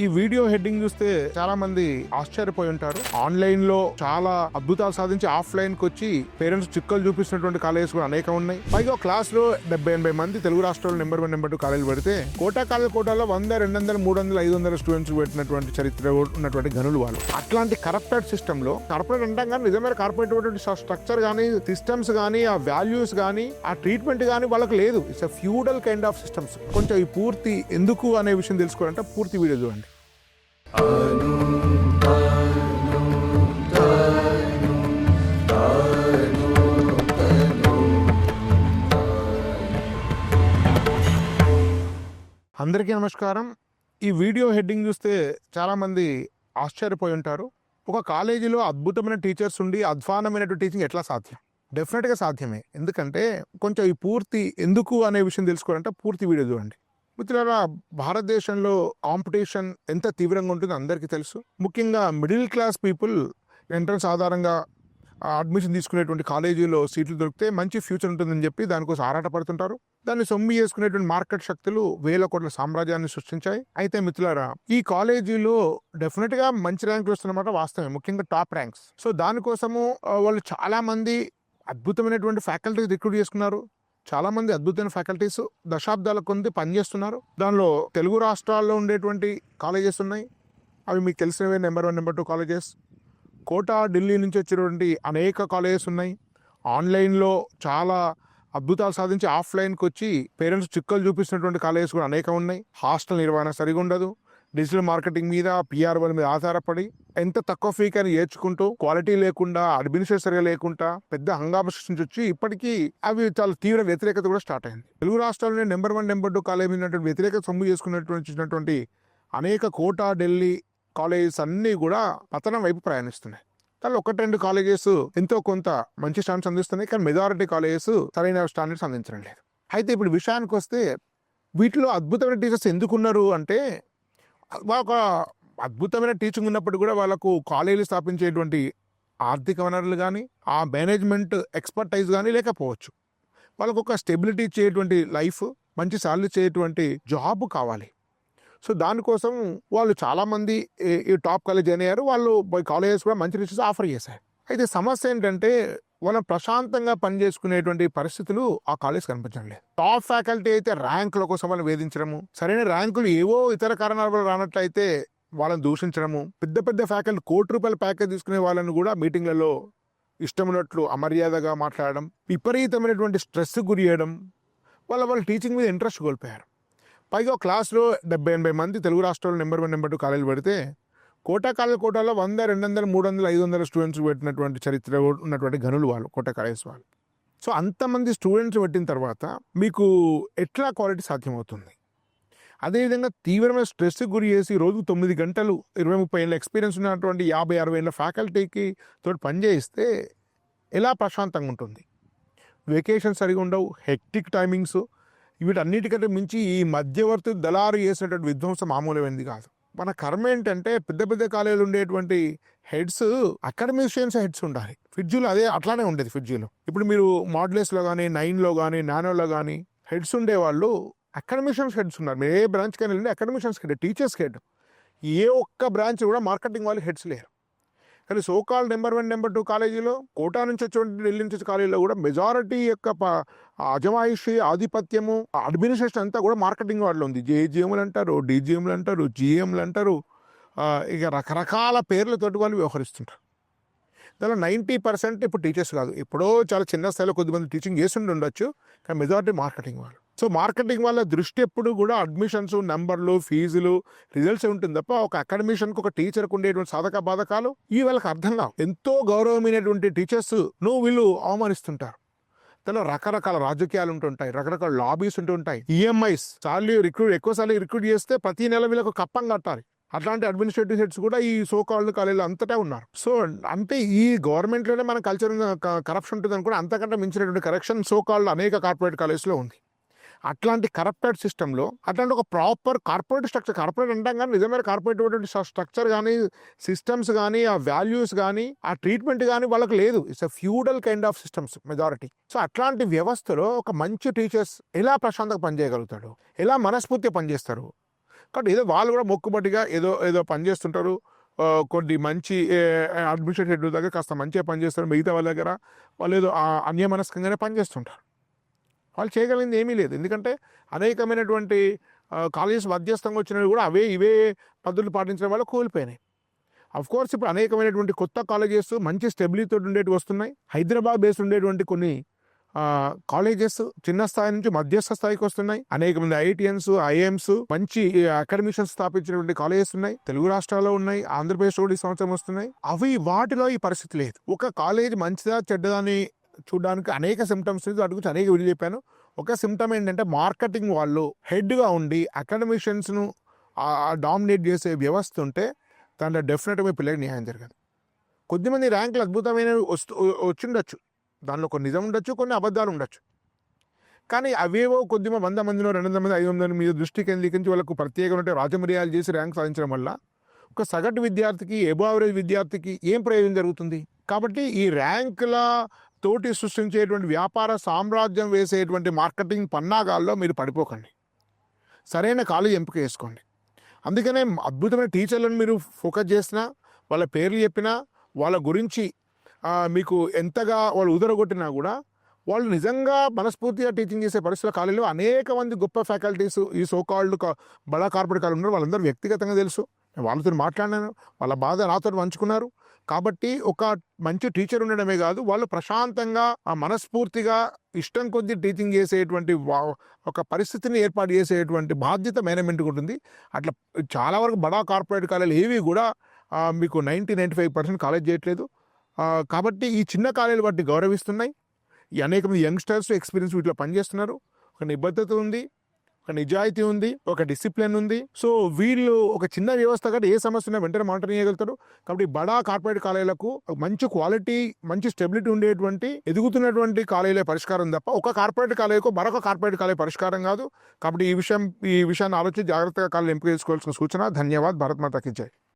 ఈ video heading చూస్తే చాలా మంది ఆశ్చర్యపోయి ఉంటారు. ఆన్లైన్ లో చాలా అద్భుతాలు సాధించి ఆఫ్లైన్ కి వచ్చి పేరెంట్స్ చిక్కలు చూపిస్తున్నటువంటి కాలేజెస్ కూడా అనేకం ఉన్నాయి. పైగా క్లాస్ లో 70-80 మంది తెలుగు రాష్ట్రాల్లో నెంబర్ 1 నెంబర్ 2 కాలేజీలు పెడితే కోటాలో 100, 200, 300, 500 స్టూడెంట్స్ పెట్టినటువంటి చరిత్ర ఉన్నటువంటి గనులు వాళ్ళు. అట్లాంటి కరప్టెడ్ సిస్టమ్ లో కార్పొరేట్ అంటాం కానీ నిజమైన కార్పొరేట్ స్ట్రక్చర్ కానీ సిస్టమ్స్ కానీ ఆ వాల్యూస్ కానీ ఆ ట్రీట్మెంట్ కానీ వాళ్ళకి లేదు. It's feudal kind of systems. కొంచెం ఈ పూర్తి ఎందుకు అనే విషయం తెలుసుకోవాలంటే పూర్తి వీడియో చూడండి. అందరికీ నమస్కారం. ఈ వీడియో హెడ్డింగ్ చూస్తే చాలా మంది ఆశ్చర్యపోయి ఉంటారు. ఒక కాలేజీలో అద్భుతమైన టీచర్స్ ఉండి అధ్వానమైనటువంటి టీచింగ్ ఎట్లా సాధ్యం? డెఫినెట్గా సాధ్యమే. ఎందుకంటే కొంచెం ఈ పూర్తి ఎందుకు అనే విషయం తెలుసుకోవాలంటే పూర్తి వీడియో చూడండి. మిత్రులారా, భారతదేశంలో కాంపిటీషన్ ఎంత తీవ్రంగా ఉంటుందో అందరికీ తెలుసు. ముఖ్యంగా మిడిల్ క్లాస్ పీపుల్ ఎంట్రన్స్ ఆధారంగా అడ్మిషన్ తీసుకునేటువంటి కాలేజీలో సీట్లు దొరికితే మంచి ఫ్యూచర్ ఉంటుందని చెప్పి దానికోసం ఆరాటపడుతుంటారు. దాన్ని సొమ్ము చేసుకునేటువంటి మార్కెట్ శక్తులు వేల కోట్ల సామ్రాజ్యాన్ని సృష్టించాయి. అయితే మిత్రులారా, ఈ కాలేజీలో డెఫినెట్గా మంచి ర్యాంకులు వస్తున్నమాట వాస్తవమే, ముఖ్యంగా టాప్ ర్యాంక్స్. సో దానికోసము వాళ్ళు చాలా మంది అద్భుతమైనటువంటి ఫ్యాకల్టీ రిక్రూట్ చేసుకున్నారు. చాలా మంది అద్భుతమైన ఫ్యాకల్టీస్ దశాబ్దాల కొద్ది పనిచేస్తున్నారు. దానిలో తెలుగు రాష్ట్రాల్లో ఉండేటువంటి కాలేజెస్ ఉన్నాయి. అవి మీకు తెలిసినవే number 1, number 2 colleges. Kota, Delhi నుంచి వచ్చినటువంటి అనేక కాలేజెస్ ఉన్నాయి. ఆన్లైన్లో చాలా అద్భుతాలు సాధించి ఆఫ్లైన్కి వచ్చి పేరెంట్స్ చిక్కలు చూపిస్తున్నటువంటి కాలేజెస్ కూడా అనేకం ఉన్నాయి. హాస్టల్ నిర్వహణ సరిగా ఉండదు. డిజిటల్ మార్కెటింగ్ మీద, పిఆర్ మీద ఆధారపడి ఎంత తక్కువ ఫీకని ఏర్చుకుంటూ క్వాలిటీ లేకుండా, అడ్మినిస్ట్రేషన్ లేకుండా పెద్ద హంగామా సృష్టించి వచ్చి ఇప్పటికీ అవి చాలా తీవ్ర వ్యతిరేకత కూడా స్టార్ట్ అయింది. తెలుగు రాష్ట్రాల్లోనే నెంబర్ 1, నెంబర్ 2 కాలేజ్ మీద వ్యతిరేకత సొమ్ము చేసుకున్నటువంటి అనేక కోటా, ఢిల్లీ కాలేజెస్ అన్నీ కూడా పతనం వైపు ప్రయాణిస్తున్నాయి. కానీ 1-2 కాలేజెస్ ఎంతో కొంత మంచి స్టాండర్డ్స్ అందిస్తున్నాయి. కానీ మెజారిటీ కాలేజెస్ సరైన స్టాండర్డ్స్ అందించడం లేదు. అయితే ఇప్పుడు విషయానికి వస్తే వీటిలో అద్భుతమైన టీచర్స్ ఎందుకున్నారు అంటే, ఒక అద్భుతమైన టీచింగ్ ఉన్నప్పుడు కూడా వాళ్ళకు కాలేజీలు స్థాపించేటువంటి ఆర్థిక వనరులు కానీ ఆ మేనేజ్మెంట్ ఎక్స్పర్టైజ్ కానీ లేకపోవచ్చు. వాళ్ళకు ఒక స్టెబిలిటీ ఇచ్చేటువంటి లైఫ్, మంచి సాలరీ ఇచ్చేటువంటి జాబ్ కావాలి. సో దానికోసం వాళ్ళు చాలామంది ఈ టాప్ కాలేజ్ అయ్యారు. వాళ్ళు కాలేజెస్ కూడా మంచి రిసెస్ ఆఫర్ చేశారు. అయితే సమస్య ఏంటంటే మనం ప్రశాంతంగా పనిచేసుకునేటువంటి పరిస్థితులు ఆ కాలేజ్ కనిపించడం లేదు. టాప్ ఫ్యాకల్టీ అయితే ర్యాంకుల కోసం వాళ్ళని వేధించడము, సరైన ర్యాంకులు ఏవో ఇతర కారణాల వల్ల రానట్లయితే వాళ్ళని దూషించడము, పెద్ద పెద్ద ఫ్యాకల్టీ ₹1,00,00,000 ప్యాకేజ్ తీసుకునే వాళ్ళని కూడా మీటింగ్లలో ఇష్టమున్నట్లు అమర్యాదగా మాట్లాడడం, విపరీతమైనటువంటి స్ట్రెస్ గురి చేయడం, వాళ్ళ టీచింగ్ మీద ఇంట్రెస్ట్ కోల్పోయారు. పైగా క్లాస్లో 70-80 మంది తెలుగు రాష్ట్రాల్లో నెంబర్ 1, నెంబర్ 2 కాలేజీలు పెడితే కోటాలో 100, 200, 300, 500 స్టూడెంట్స్ పెట్టినటువంటి చరిత్ర ఉన్నటువంటి గనులు వాళ్ళు, కోటా కాలేజ్ వాళ్ళు. సో అంతమంది స్టూడెంట్స్ పెట్టిన తర్వాత మీకు ఎట్లా క్వాలిటీ సాధ్యమవుతుంది? అదేవిధంగా తీవ్రమైన స్ట్రెస్ గురి చేసి రోజు 9 గంటలు 20-30 ఏళ్ళ ఎక్స్పీరియన్స్ ఉన్నటువంటి 50-60 ఏళ్ళ ఫ్యాకల్టీకి తోటి పనిచేయిస్తే ఎలా ప్రశాంతంగా ఉంటుంది? వెకేషన్ సరిగా ఉండవు, హెక్టిక్ టైమింగ్స్, వీటన్నిటికంటే మించి ఈ మధ్యవర్తి దళారు చేసినటువంటి విధ్వంసం మామూలమైనది కాదు. మన కర్మ ఏంటంటే పెద్ద పెద్ద కాలేజీలు ఉండేటువంటి హెడ్స్ అకాడమిషియన్స్ హెడ్స్ ఉండాలి. ఫిడ్జీలో అట్లానే ఉండేది. ఫిడ్జీలో ఇప్పుడు మీరు మాడ్యులస్లో కానీ, 9లో కానీ, నానోలో కానీ హెడ్స్ ఉండేవాళ్ళు అకాడమిషియన్స్ హెడ్స్ ఉన్నారు. మీరు ఏ బ్రాంచ్కి వెళ్ళండి అకాడమిషియన్స్ హెడ్, టీచర్స్ హెడ్. ఏ ఒక్క బ్రాంచ్ కూడా మార్కెటింగ్ వాళ్ళు హెడ్స్ లేరు. కానీ సోకాల్ నెంబర్ 1, నెంబర్ 2 కాలేజీలో, కోటా నుంచి వచ్చేటువంటి ఢిల్లీ నుంచి వచ్చే కాలేజీలో కూడా మెజారిటీ యొక్క అజమాయిషి, ఆధిపత్యము, అడ్మినిస్ట్రేషన్ అంతా కూడా మార్కెటింగ్ వాళ్ళు ఉంది. జేజీఎంలు అంటారు, డీజీఎంలు అంటారు, జీఎంలు అంటారు, ఇక రకరకాల పేర్లతోటి వాళ్ళు వ్యవహరిస్తుంటారు. దానిలో 90% ఇప్పుడు టీచర్స్ కాదు, ఎప్పుడో చాలా చిన్న స్థాయిలో కొద్దిమంది టీచింగ్ చేస్తుండి ఉండొచ్చు, కానీ మెజారిటీ మార్కెటింగ్ వాళ్ళు. సో మార్కెటింగ్ వాళ్ళ దృష్టి ఎప్పుడు కూడా అడ్మిషన్స్, నెంబర్లు, ఫీజులు, రిజల్ట్స్ ఉంటుంది తప్ప ఒక అకాడమిషన్కి, ఒక టీచర్కి ఉండేటువంటి సాధక బాధకాలు ఇవి వాళ్ళకి అర్థం కావు. ఎంతో గౌరవమైనటువంటి టీచర్స్ వీళ్ళు అవమానిస్తుంటారు. దానిలో రకరకాల రాజకీయాలు ఉంటుంటాయి, రకరకాల లాబీస్ ఉంటుంటాయి, ఈఎంఐస్, ఎక్కువసార్లు రిక్రూట్ చేస్తే ప్రతి నెల వీళ్ళకు కప్పం కట్టాలి. అట్లాంటి అడ్మినిస్ట్రేటివ్ హెడ్స్ కూడా ఈ సోకాల్డ్ కాలేజీలో అంతటా ఉన్నారు. సో అంటే ఈ గవర్నమెంట్లోనే మన కల్చర్ కరప్షన్ ఉంటుంది అనుకుంటే అంతకంటే మించినటువంటి కరప్షన్ సోకాల్డ్ అనేక కార్పొరేట్ కాలేజ్లో ఉంది. అట్లాంటి కరప్టెడ్ సిస్టంలో అట్లాంటి ఒక ప్రాపర్ కార్పొరేట్ స్ట్రక్చర్, కార్పొరేట్ అంటాం కానీ నిజమైన కార్పొరేట్ స్ట్రక్చర్ కానీ, సిస్టమ్స్ కానీ, ఆ వాల్యూస్ కానీ, ఆ ట్రీట్మెంట్ కానీ వాళ్ళకి లేదు. It's feudal kind of systems majority. So అట్లాంటి వ్యవస్థలో ఒక మంచి టీచర్స్ ఎలా ప్రశాంతంగా పనిచేయగలుగుతాడు, ఎలా మనస్ఫూర్తిగా పనిచేస్తారు? కాబట్టి ఏదో వాళ్ళు కూడా మొక్కుబడిగా ఏదో ఏదో పని చేస్తుంటారు. కొన్ని మంచి అడ్మినిస్ట్రేటివ్ హెడ్ దగ్గర కాస్త మంచిగా పనిచేస్తారు, మిగతా వాళ్ళ దగ్గర వాళ్ళు ఏదో అన్యమనస్కంగానే పనిచేస్తుంటారు. వాళ్ళు చేయగలిగింది ఏమీ లేదు. ఎందుకంటే అనేకమైనటువంటి కాలేజెస్ మధ్యస్థంగా వచ్చినవి కూడా అవే ఇవే పద్ధతులు పాటించడం వల్ల కూలిపోయినాయి. కోర్స్ ఇప్పుడు అనేకమైనటువంటి కొత్త కాలేజెస్ మంచి స్టెబిలిటీతో ఉండేటివి వస్తున్నాయి. హైదరాబాద్ బేస్డ్ ఉండేటువంటి కొన్ని కాలేజెస్ చిన్న స్థాయి నుంచి మధ్యస్థ స్థాయికి వస్తున్నాయి. అనేక మంది ఐఐటియన్స్, ఐఐఎంస్, మంచి అకాడమిషన్స్ స్థాపించినటువంటి కాలేజెస్ ఉన్నాయి. తెలుగు రాష్ట్రాల్లో ఉన్నాయి, ఆంధ్రప్రదేశ్ కూడా ఈ సంవత్సరం వస్తున్నాయి. వాటిలో ఈ పరిస్థితి లేదు. ఒక కాలేజ్ మంచిదా చెడ్డదా అని చూడడానికి అనేక సిమ్టమ్స్ వాటి గురించి అనేక వీడియో చెప్పాను. ఒక సిమ్టమ్ ఏంటంటే మార్కెటింగ్ వాళ్ళు హెడ్గా ఉండి అకాడమిషియన్స్ను డామినేట్ చేసే వ్యవస్థ ఉంటే దాంట్లో డెఫినెట్గా మీ పిల్లలకి న్యాయం జరగదు. కొద్దిమంది ర్యాంకులు అద్భుతమైనవి వచ్చిండొచ్చు, దానిలో కొన్ని నిజం ఉండొచ్చు, కొన్ని అబద్ధాలు ఉండొచ్చు. కానీ అవేవో కొద్దిగా 100 మందిలో 200 మంది 500 మంది మీద దృష్టి కేంద్రీకరించి వాళ్ళకు ప్రత్యేకమైన రాజమర్యాలు చేసి ర్యాంక్ సాధించడం వల్ల ఒక సగటు విద్యార్థికి, ఎబో యావరేజ్ విద్యార్థికి ఏం ప్రయోజనం జరుగుతుంది? కాబట్టి ఈ ర్యాంకుల తోటి సృష్టించేటువంటి వ్యాపార సామ్రాజ్యం వేసేటువంటి మార్కెటింగ్ పన్నాగాల్లో మీరు పడిపోకండి. సరైన కాలేజ్ ఎంపిక చేసుకోండి. అందుకనే అద్భుతమైన టీచర్లను మీరు ఫోకస్ చేసినా, వాళ్ళ పేర్లు చెప్పినా, వాళ్ళ గురించి మీకు ఎంతగా వాళ్ళు ఉదరగొట్టినా కూడా వాళ్ళు నిజంగా మనస్ఫూర్తిగా టీచింగ్ చేసే పరిస్థితుల కాలేజీలో అనేక మంది గొప్ప ఫ్యాకల్టీస్ ఈ సోకాల్డ్ బడా కార్పొరేట్ కాలేజీలు ఉన్నారు. వాళ్ళందరూ వ్యక్తిగతంగా తెలుసు, వాళ్ళతో మాట్లాడినాను, వాళ్ళ బాధ నాతో పంచుకున్నారు. కాబట్టి ఒక మంచి టీచర్ ఉండడమే కాదు, వాళ్ళు ప్రశాంతంగా మనస్ఫూర్తిగా ఇష్టం కొద్దీ టీచింగ్ చేసేటువంటి ఒక పరిస్థితిని ఏర్పాటు చేసేటువంటి బాధ్యత మేనేజ్మెంట్కి ఉంటుంది. అట్లా చాలా వరకు బడా కార్పొరేట్ కాలేజీలు ఏవి కూడా మీకు 90-95% కాలేజ్ చేయట్లేదు. కాబట్టి ఈ చిన్న కాలేజీలు వాటిని గౌరవిస్తున్నాయి. ఈ అనేక మంది యంగ్స్టర్స్ ఎక్స్పీరియన్స్ వీటిలో పనిచేస్తున్నారు. ఒక నిబద్ధత ఉంది, ఒక నిజాయితీ ఉంది, ఒక డిసిప్లిన్ ఉంది. సో వీళ్ళు ఒక చిన్న వ్యవస్థ కాబట్టి ఏ సమస్య ఉన్నా వెంటనే మానిటర్ చేయగలుగుతారు. కాబట్టి బడా కార్పొరేట్ కాలేజీలకు మంచి క్వాలిటీ, మంచి స్టెబిలిటీ ఉండేటువంటి ఎదుగుతున్నటువంటి కాలేజీలే పరిష్కారం తప్ప ఒక కార్పొరేట్ కాలేజీకు మరొక కార్పొరేట్ కాలేజీ పరిష్కారం కాదు. కాబట్టి ఈ విషయాన్ని ఆలోచించి జాగ్రత్తగా కాలేజీ ఎంపిక చేసుకోవాల్సిన సూచన. ధన్యవాద్. భారత్ మాతాకి జై.